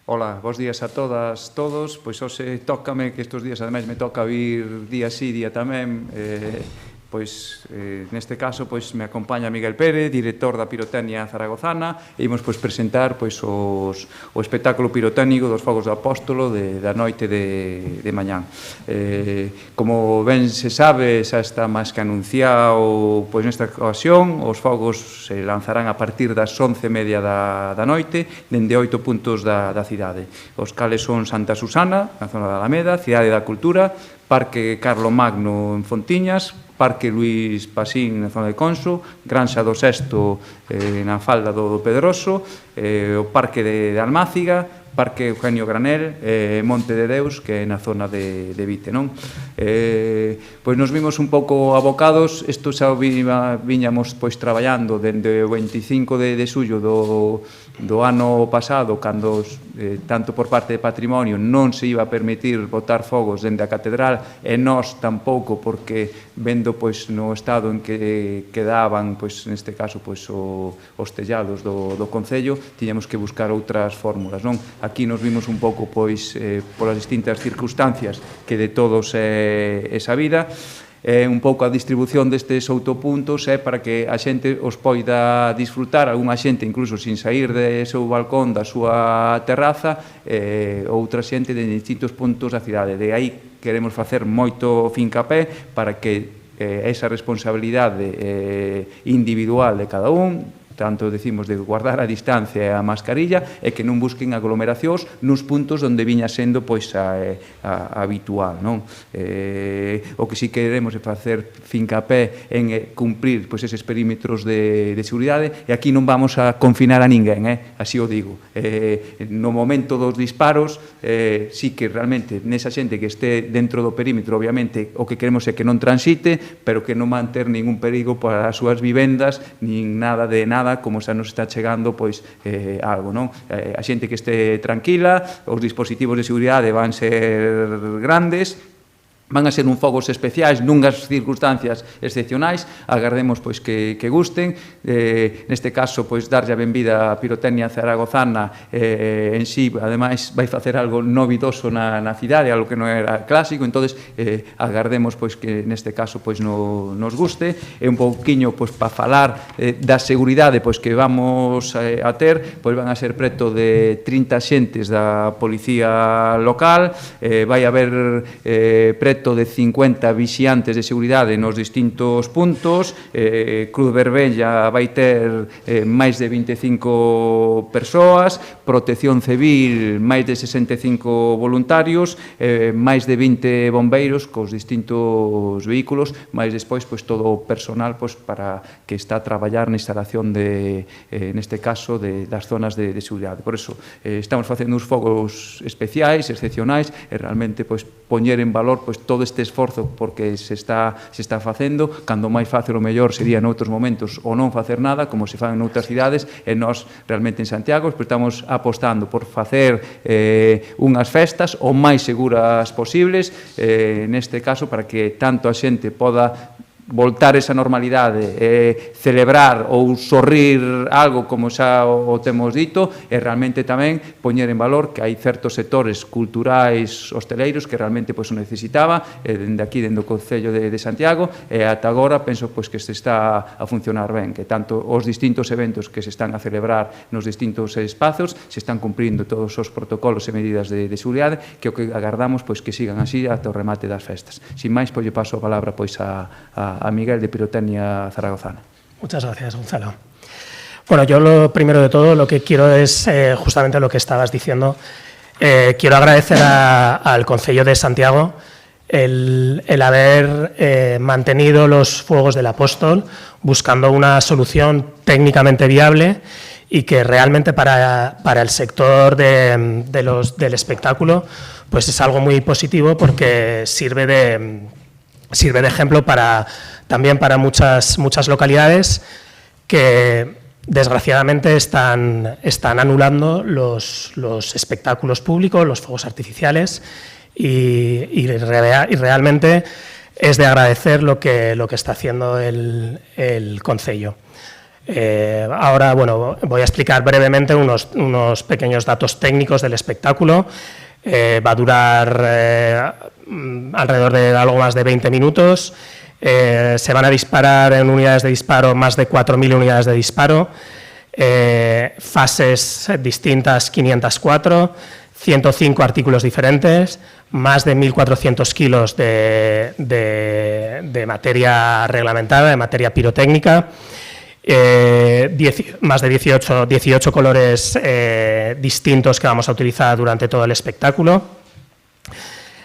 Ola, bons días a todas, todos. Pois hoxe tócame, que estes días ademais me toca vir día sí, día tamén, neste caso pois me acompaña Miguel Pérez, director da Pirotecnia Zaragozana, e imos pois presentar pois o espectáculo pirotécnico dos Fogos do Apóstolo da noite de mañán. Como ben se sabe, xa está máis que anunciado pois nesta ocasión, os fogos se lanzarán a partir das 11:30 da noite, dende 8 puntos da cidade. Os cales son Santa Susana, na zona da Alameda, Cidade da Cultura, Parque Carlomagno en Fontiñas, Parque Luís Pasín na zona de Conso, Granxa do Sesto na falda do Pedroso, o Parque de Almáciga, Parque Eugenio Granel e Monte de Deus, que é na zona de Vite, non? Pois nos vimos un pouco abocados, isto xa viñamos pois traballando dende o 25 de xullo do ano pasado, cando tanto por parte de Patrimonio non se iba a permitir botar fogos dende a Catedral, e nós tampouco, porque vendo pois no estado en que quedaban, pois neste caso pois os tellados do Concello, tiñamos que buscar outras fórmulas, non? Aquí nos vimos un pouco pois polas distintas circunstancias que de todos é sabida, un pouco a distribución destes autopuntos é para que a xente os poida disfrutar, algunha xente incluso sin sair de seu balcón, da súa terraza, outra xente de distintos puntos da cidade. De aí queremos facer moito fincapé para que esa responsabilidade individual de cada un, tanto decimos de guardar a distancia e a mascarilla, e que non busquen aglomeracións nos puntos onde viña sendo pois habitual, non? O que si queremos é facer fincapé en cumprir pois eses perímetros de seguridade, e aquí non vamos a confinar a ninguén, así o digo. No momento dos disparos, sí que realmente nesa xente que este dentro do perímetro, obviamente o que queremos é que non transite, pero que non manter ningún perigo para as súas vivendas, nin nada de nada, como xa nos está chegando pois algo, non? A xente que este tranquila, os dispositivos de seguridade van ser grandes, van a ser un fogos especiais nunhas circunstancias excepcionais, agardemos pois que gusten, neste caso pois darlle a benvida a Pirotecnia Zaragozana, en sí, ademais vai facer algo novidoso na cidade, algo que non era clásico, entonces agardemos pois que neste caso pois nos guste, e un pouquiño pois para falar da seguridade pois que vamos a ter, pois van a ser preto de 30 xentes da policía local, vai haber preto de 50 vixiantes de seguridade nos distintos puntos, Cruz Vermella vai ter máis de 25 persoas, Protección Civil máis de 65 voluntarios, máis de 20 bombeiros cos distintos vehículos, máis despois pois todo o personal pois para que está a traballar na instalación neste caso das zonas de seguridade. Por eso estamos facendo uns fogos especiais, excepcionais, e realmente pois poñer en valor pois todo este esforzo porque se está facendo, cando máis fácil o mellor sería noutros momentos ou non facer nada, como se fan en outras cidades, e nós realmente en Santiago estamos apostando por facer unhas festas o máis seguras posibles, neste caso para que tanto a xente poda voltar esa normalidade, celebrar ou sorrir algo como xa o temos dito, e realmente tamén poñer en valor que hai certos sectores culturais hosteleiros que realmente pois o necesitaba, dende aquí, dende o Concello de Santiago, e ata agora penso pois que se está a funcionar ben, que tanto os distintos eventos que se están a celebrar nos distintos espazos se están cumprindo todos os protocolos e medidas de seguridade, que o que agardamos pois que sigan así ata o remate das festas. Sin máis, pois lle paso a palabra pois a Miguel de Pirotecnia Zaragozana. Muchas gracias, Gonzalo. Bueno, yo lo primero de todo lo que quiero es justamente lo que estabas diciendo. Quiero agradecer al Concello de Santiago el haber mantenido los fuegos del Apóstol, buscando una solución técnicamente viable y que realmente para el sector del espectáculo pues es algo muy positivo, porque sirve de ejemplo también para muchas localidades que desgraciadamente están anulando los espectáculos públicos, los fuegos artificiales, y realmente es de agradecer lo que está haciendo el Concello. Ahora, bueno, voy a explicar brevemente unos pequeños datos técnicos del espectáculo. Va a durar alrededor de algo más de 20 minutos. Se van a disparar en unidades de disparo más de 4.000 unidades de disparo. Fases distintas 504, 105 artículos diferentes, más de 1.400 kilos de materia reglamentada, de materia pirotécnica, más de 18 colores distintos que vamos a utilizar durante todo el espectáculo,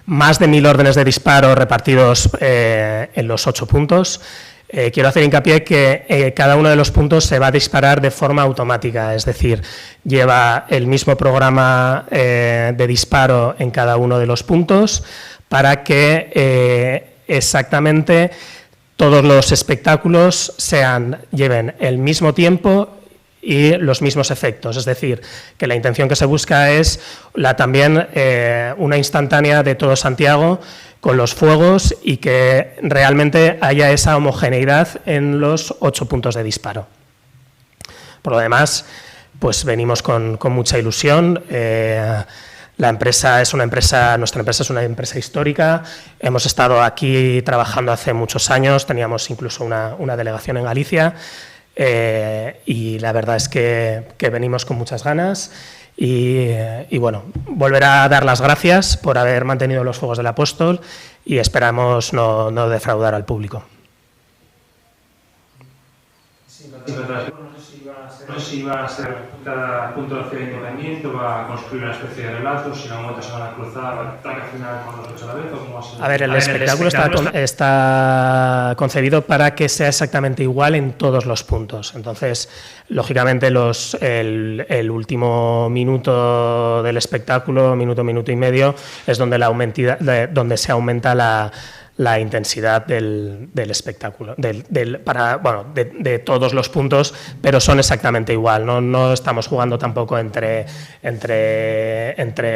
más de 1.000 órdenes de disparo repartidos en los 8 puntos. Quiero hacer hincapié que cada uno de los puntos se va a disparar de forma automática, es decir, lleva el mismo programa de disparo en cada uno de los puntos para que exactamente todos los espectáculos lleven el mismo tiempo y los mismos efectos, es decir, que la intención que se busca es también una instantánea de todo Santiago con los fuegos y que realmente haya esa homogeneidad en los 8 puntos de disparo. Por lo demás, pues venimos con mucha ilusión. Nuestra empresa es una empresa histórica. Hemos estado aquí trabajando hace muchos años, teníamos incluso una delegación en Galicia. Y la verdad es que venimos con muchas ganas y bueno, volver a dar las gracias por haber mantenido los fuegos del Apóstol y esperamos no defraudar al público. No sé si va a ser cada punto de acción independiente o va a construir una especie de relato, si en algún momento se van a cruzar traca final con los 8 a la vez o cómo va a ser. A ver, el espectáculo está concebido para que sea exactamente igual en todos los puntos. Entonces, lógicamente, el último minuto del espectáculo, minuto y medio, es donde se aumenta la intensidad del espectáculo, de todos los puntos, pero son exactamente igual, no estamos jugando tampoco entre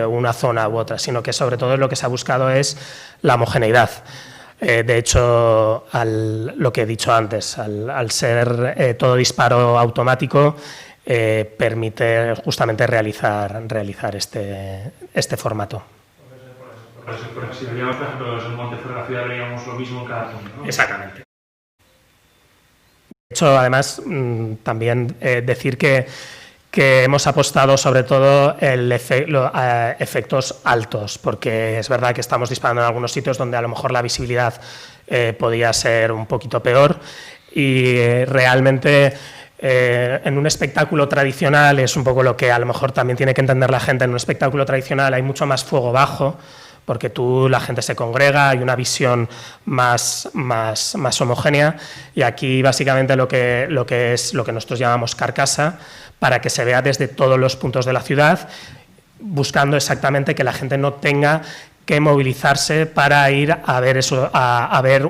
una zona u otra, sino que sobre todo lo que se ha buscado es la homogeneidad. De hecho, lo que he dicho antes, al ser todo disparo automático, permite justamente realizar este formato. Por si veíamos, por ejemplo, en Monteferro, la ciudad, veíamos lo mismo en cada punto, ¿no? Exactamente. De hecho, además, también decir que hemos apostado sobre todo efectos altos, porque es verdad que estamos disparando en algunos sitios donde a lo mejor la visibilidad podía ser un poquito peor y realmente en un espectáculo tradicional es un poco lo que a lo mejor también tiene que entender la gente. En un espectáculo tradicional hay mucho más fuego bajo, porque la gente se congrega, hay una visión más homogénea y aquí básicamente lo que nosotros llamamos carcasa, para que se vea desde todos los puntos de la ciudad, buscando exactamente que la gente no tenga que movilizarse para ir a ver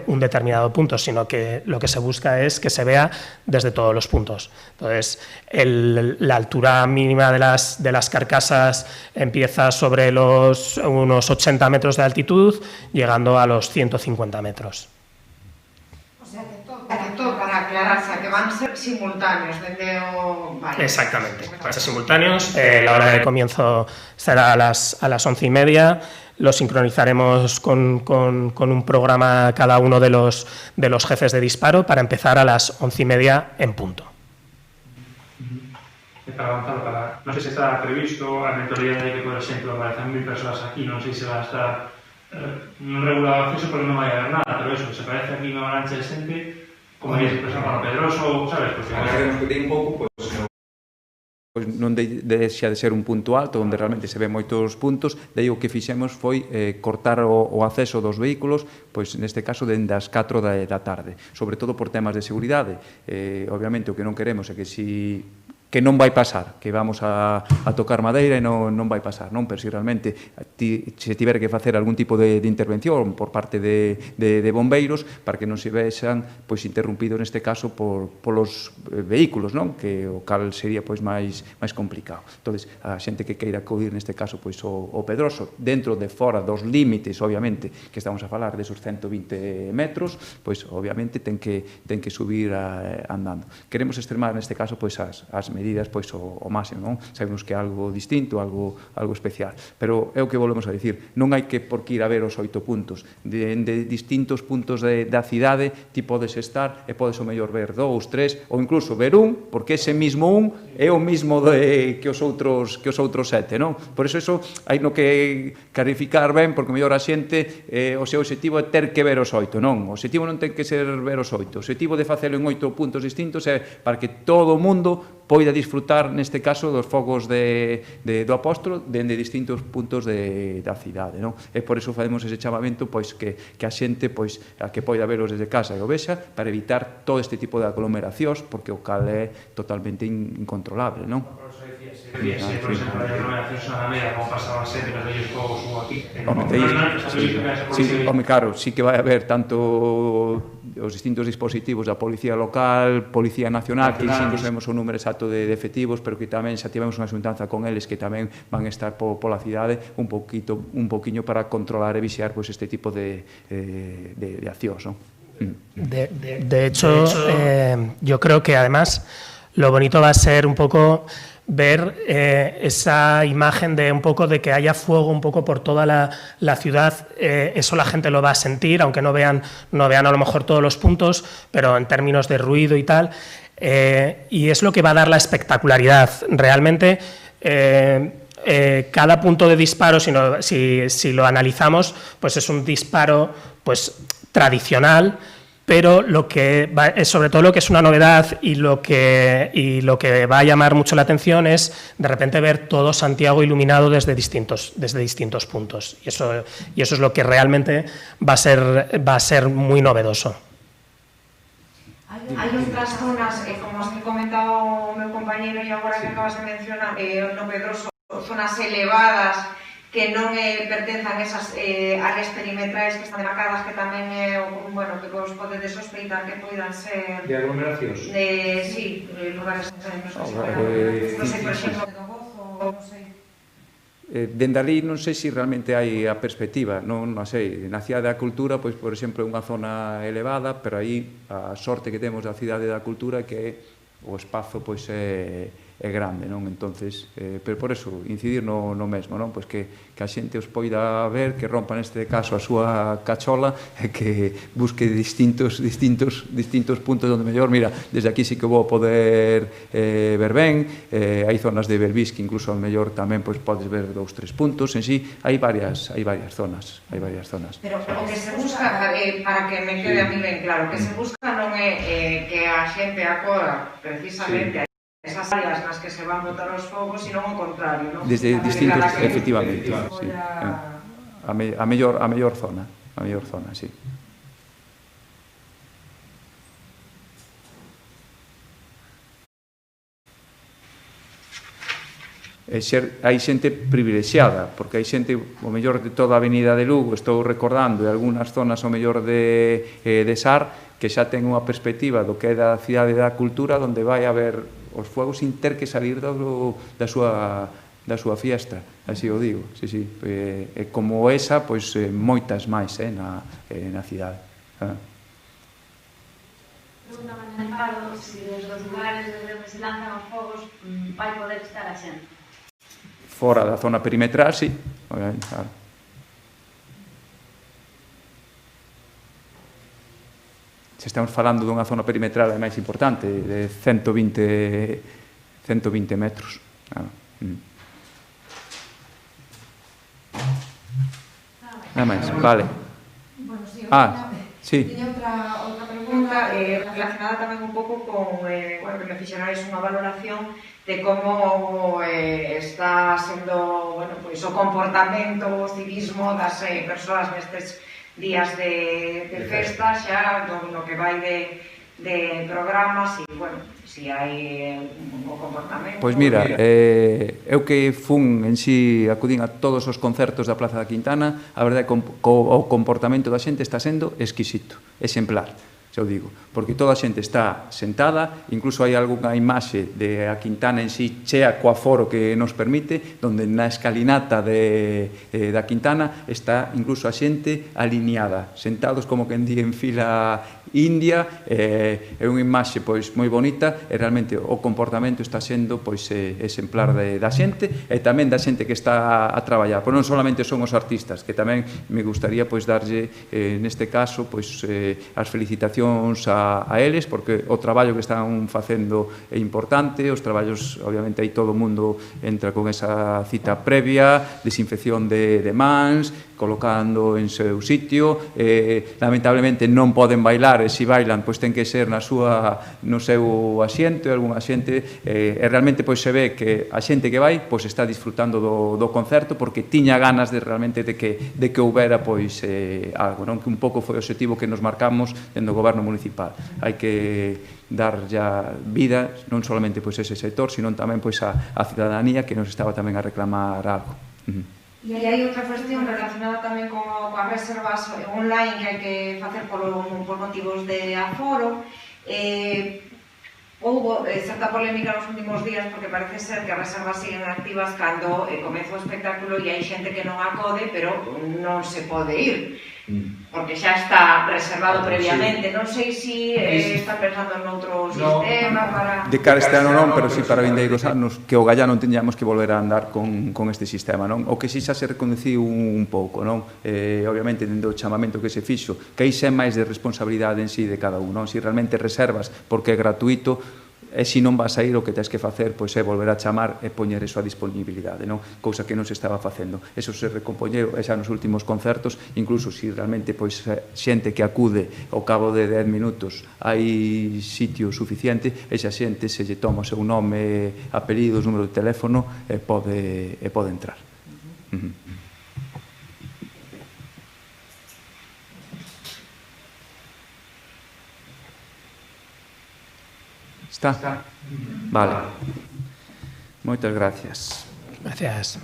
un determinado punto, sino que lo que se busca es que se vea desde todos los puntos. Entonces, la altura mínima de las carcasas empieza sobre unos 80 metros de altitud, llegando a los 150 metros. O sea, que todo para aclararse, que van a ser simultáneos. Vale. Exactamente, van a ser simultáneos. La hora de comienzo será a las 11:30. Lo sincronizaremos con un programa cada uno de los jefes de disparo para empezar a las 11:30 en punto. Para avanzar, no sé si está previsto a mentoría de que, por ejemplo, aparecen 1.000 personas aquí, no sé si se va a estar regulado acceso porque no vaya a haber nada, pero eso, se parece aquí una avalancha de gente, como dice el Juan Pedroso, ¿sabes? Porque queremos que ten un pouco, pois non deixa de ser un punto alto onde realmente se ven moitos os puntos, daí o que fixemos foi cortar o acceso dos vehículos, pois neste caso dende as 4 da tarde, sobre todo por temas de seguridade. Obviamente o que non queremos é que si que non vai pasar, que vamos a tocar madeira e non vai pasar, non? Pero se realmente se tiver que facer algún tipo de intervención por parte de bombeiros para que non se vexan pois interrumpidos neste caso polos vehículos, non? Que o cal sería pois máis complicado. Entonces, a xente que queira acudir neste caso pois o Pedroso, dentro de fora dos límites, obviamente, que estamos a falar desos 120 metros, pois obviamente ten que subir andando. Queremos extremar neste caso pois as medidas pois o máximo, non? Sabemos que é algo distinto, algo especial, pero é o que volvemos a dicir, non hai que por que ir a ver os 8 puntos, de distintos puntos da cidade ti podes estar e podes o mellor ver 2, 3 ou incluso ver un, porque ese mismo un é o mismo que os outros 7, non? Por iso hai no que clarificar ben, porque mellor a xente o seu objetivo é ter que ver os 8, non? O objetivo non ten que ser ver os 8, o objetivo de facelo en 8 puntos distintos é para que todo o mundo poida disfrutar, neste caso, dos fogos do Apóstolo dende distintos puntos da cidade, non? E por iso facemos ese chamamento pois que a xente pois a que poida velos desde casa e o vexa para evitar todo este tipo de aglomeracións, porque o cal é totalmente incontrolable, non? Por exemplo, a aglomeración son a media, como pasaba sempre nos vellos fogos ou aquí. Home, claro, sí que vai haber tanto os distintos dispositivos da Policía Local, Policía Nacional, que non sabemos o número exacto de efectivos, pero que tamén xa tivemos unha xuntanza con eles que tamén van estar pola cidade un poquinho para controlar e vixiar pois este tipo de accións, non? De hecho, yo creo que además lo bonito va a ser un poco ver esa imagen de un poco de que haya fuego un poco por toda la ciudad. Eso la gente lo va a sentir, aunque no vean a lo mejor todos los puntos, pero en términos de ruido y tal, y es lo que va a dar la espectacularidad. Realmente cada punto de disparo, si lo analizamos, pues es un disparo pues tradicional, pero sobre todo lo que es una novedad y lo que va a llamar mucho la atención es de repente ver todo Santiago iluminado desde distintos puntos, y eso es lo que realmente va a ser muy novedoso. Hai outras zonas, como os que comentado o meu compañeiro e agora que acabas de mencionar, no Pedroso, zonas elevadas que non pertenzan esas áreas perimetrais que están demarcadas, que tamén que vos podedes sospeitar que poidan ser de aglomeracións. Sí, lugares non sei, por exemplo, do Gozo, non sei. Dende ali non sei se realmente hai a perspectiva, non sei, na Cidade da Cultura, pois, por exemplo, é unha zona elevada, pero aí a sorte que temos da Cidade da Cultura é que o espazo pois é grande, non? Entonces, pero por eso, incidir no mesmo, non? Pois que a xente os poida ver, que rompa neste caso a súa cachola e que busque distintos puntos onde mellor, mira, desde aquí sí que vou poder ver ben, hai zonas de Belvís que incluso ao mellor tamén pois podes ver 2, 3 puntos, en sí, hai varias zonas. Pero o que se busca, para que me quede a mí ben claro, o que se busca non é que a xente acoda precisamente esas áreas nas que se van botar os fogos, sino ao contrario, non? Desde distintos, efectivamente, sí. A mellor zona, sí. Hai xente privilexiada, porque hai xente, o mellor de toda a avenida de Lugo, estou recordando, e algunhas zonas o mellor de Sar, que xa ten unha perspectiva do que é da Cidade da Cultura, onde vai haber os fogos sin ter que salir da súa fiesta, así o digo, sí. E como esa, pois moitas máis na cidade. Pregunta Manentado, se desde os lugares desde onde se lanzan os fogos vai poder estar a xente. Fora da zona perimetral, sí, claro. Se estamos falando dunha zona perimetral é máis importante, de 120 metros. Nada máis, vale. Sí. Tiña outra pregunta relacionada tamén un pouco con, que me fixerais unha valoración de como está sendo, pois o comportamento, o civismo das persoas nestes días de festa, xa no que vai programas e, bueno, se hai un comportamento... Pois mira, eu que fun en si acudín a todos os concertos da Plaza da Quintana, a verdade é que o comportamento da xente está sendo exquisito, exemplar, xa o digo, porque toda a xente está sentada, incluso hai algunha imaxe de a Quintana en si chea co aforo que nos permite, donde na escalinata da Quintana está incluso a xente alineada, sentados como quen di en fila india, é unha imaxe pois moi bonita e realmente o comportamento está sendo pois exemplar da xente e tamén da xente que está a traballar, pois non solamente son os artistas, que tamén me gustaría pois darlle neste caso pois as felicitacións a eles, porque o traballo que están facendo é importante, os traballos, obviamente, aí todo o mundo entra con esa cita previa, desinfección de mans, colocando en seu sitio, lamentablemente non poden bailar, e se bailan, pois ten que ser no seu asiento, algunha xente, e realmente pois se ve que a xente que vai pois está disfrutando do concerto, porque tiña ganas de realmente de que houbera pois algo, non? Que un pouco foi o objetivo que nos marcamos dentro do goberno municipal. Hai que dar ya vida non solamente pois ese sector, sino tamén pois a cidadanía que nos estaba tamén a reclamar algo. E hai outra cuestión relacionada tamén coas reservas online que hai que facer por motivos de aforo. Houbo certa polémica nos últimos días porque parece ser que as reservas siguen activas cando comeza o espectáculo e hai xente que non acode, pero non se pode ir porque xa está reservado previamente. Non sei se está pensando noutro sistema para... De cara este ano non, pero si para vindeiros anos que o Gallá non teñamos que volver a andar con este sistema, non? O que si xa se reconheciu un pouco, non? Obviamente, dentro do chamamento que se fixo, que aí xa é máis de responsabilidade en si de cada un, non? Si realmente reservas porque é gratuito, e se non vas a ir, o que tens que facer pois é volver a chamar e poñer eso a disponibilidade, non? Cousa que non se estaba facendo. Eso se recompoñeu xa nos últimos concertos, incluso se realmente pois xente que acude ao cabo de 10 minutos hai sitio suficiente, esa xente se lle toma o seu nome, apelidos, número de teléfono e pode entrar. Está? Vale. Moitas gracias. Gracias.